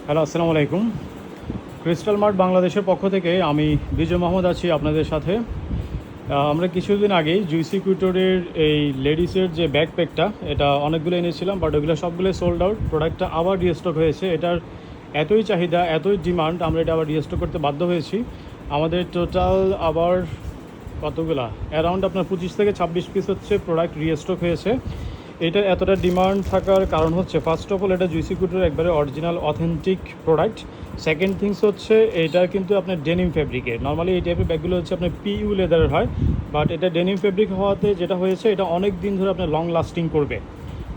Hello, আসসালামু আলাইকুম। Crystal mart বাংলাদেশের পক্ষ থেকে আমি বিজয় মোহাম্মদ আছি আপনাদের সাথে। আমরা কিছুদিন আগেই জুইসি কুইটোরের এই লেডিসের যে ব্যাকপ্যাকটা, এটা অনেকগুলো এনেছিলাম, বাট ওগুলো সবগুলো সোল্ড আউট। প্রোডাক্টটা আবার রিস্টক হয়েছে। এটার এতই চাহিদা, এতই ডিমান্ড, আমরা এটা আবার রিস্টক করতে বাধ্য হয়েছি। আমাদের টোটাল আবার কতগুলা অ্যারাউন্ড আপনার 25 থেকে 26 পিস হচ্ছে প্রোডাক্ট রিস্টক হয়েছে। এটার এতটা ডিমান্ড থাকার কারণ হচ্ছে, ফার্স্ট অফ অল, এটা জুইসি কুটোর একবারে original authentic product. Second things হচ্ছে, এটা কিন্তু আপনার ডেনিম ফেব্রিকের। নর্মালি এই টাইপের ব্যাগগুলো হচ্ছে আপনার পিইউ লেদারের হয়, বাট এটা ডেনিম ফেব্রিক হওয়াতে যেটা হয়েছে, এটা অনেক দিন ধরে আপনার লং লাস্টিং করবে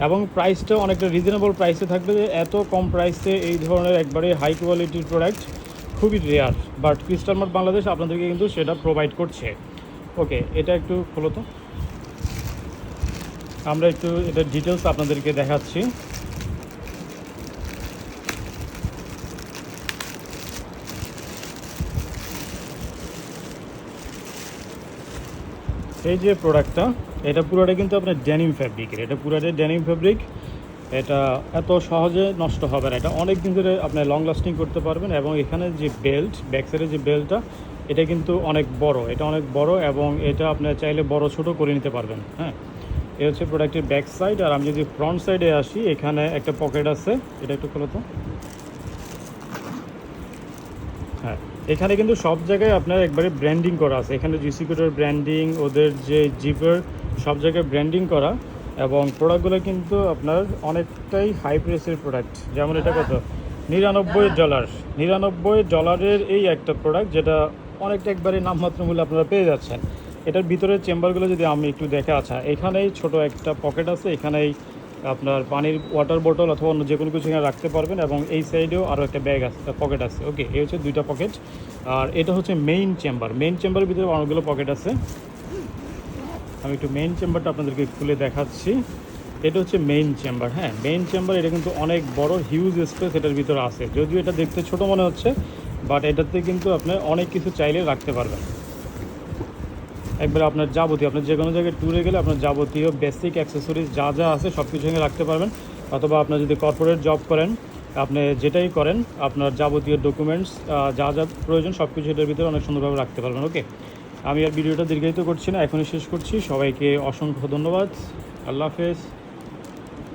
এবং প্রাইসটাও অনেকটা রিজনেবল প্রাইসে থাকবে। যে এত কম প্রাইসে এই ধরনের একবারে হাই কোয়ালিটির প্রোডাক্ট খুবই rare, but crystal mart Bangladesh আপনাদেরকে কিন্তু সেটা প্রোভাইড করছে। ওকে, এটা একটু খোলো তো, আমরা একটু এটার ডিটেলস আপনাদেরকে দেখাচ্ছি। এই যে প্রোডাক্টটা, এটা পুরোটা কিন্তু আপনার ডেনিম ফ্যাব্রিকের। এটা পুরোটাই ডেনিম ফ্যাব্রিক। এটা এত সহজে নষ্ট হবে না, এটা অনেক দিন ধরে আপনি লং লাস্টিং করতে পারবেন। এবং এখানে যে বেল্ট, ব্যাক সাইডের যে বেল্টটা, এটা কিন্তু অনেক বড়, এটা অনেক বড়, এবং এটা আপনার চাইলে বড় ছোট করে নিতে পারবেন। হ্যাঁ, এই হচ্ছে প্রোডাক্টের ব্যাক সাইড। আর আমি যদি ফ্রন্ট সাইডে আসি, এখানে একটা পকেট আছে, এটা একটু খোলো তো। হ্যাঁ, এখানে কিন্তু সব জায়গায় আপনার একবারে ব্র্যান্ডিং করা আছে। এখানে জিসি কোডের ব্র্যান্ডিং, ওদের যে জিপের, সব জায়গায় ব্র্যান্ডিং করা। এবং প্রোডাক্টগুলো কিন্তু আপনার অনেকটাই হাই প্রাইসের প্রোডাক্ট। যেমন এটা কত, $99। $99 এই একটা প্রোডাক্ট, যেটা অনেকটা একবারে নামমাত্র মূল্যে আপনারা পেয়ে যাচ্ছেন। এটার ভিতরের চেম্বারগুলো যদি আমি একটু দেখে, আচ্ছা, এখানেই ছোট একটা পকেট আছে, এখানেই আপনার পানির ওয়াটার বোতল অথবা অন্য যে কোনো কিছু এখানে রাখতে পারবেন। এবং এই সাইডেও আরও একটা ব্যাগ আছে, পকেট আছে। ওকে, এই হচ্ছে দুইটা পকেট। আর এটা হচ্ছে মেইন চেম্বার। মেইন চেম্বারের ভিতরে অনেকগুলো পকেট আছে। আমি একটু মেইন চেম্বারটা আপনাদেরকে খুলে দেখাচ্ছি। এটা হচ্ছে মেইন চেম্বার। হ্যাঁ, মেইন চেম্বার। এটা কিন্তু অনেক বড়, হিউজ স্পেস এটার ভিতরে আছে। যদিও এটা দেখতে ছোট মনে হচ্ছে, বাট এটাতে কিন্তু আপনি অনেক কিছু চাইলে রাখতে পারবেন। একবার আপনার যাবতীয়, আপনার যে কোনো জায়গায় ট্যুরে গেলে আপনার যাবতীয় বেসিক অ্যাক্সেসরিজ যা যা আছে সব কিছু এখানে রাখতে পারবেন। অথবা আপনার যদি কর্পোরেট জব করেন, আপনি যেটাই করেন, আপনার যাবতীয় ডকুমেন্টস যা যা প্রয়োজন সব কিছু এটার ভিতরে অনেক সুন্দরভাবে রাখতে পারবেন। ওকে, আমি আর ভিডিওটা দীর্ঘায়িত করছি না, এখনই শেষ করছি। সবাইকে অসংখ্য ধন্যবাদ। আল্লাহ হাফেজ।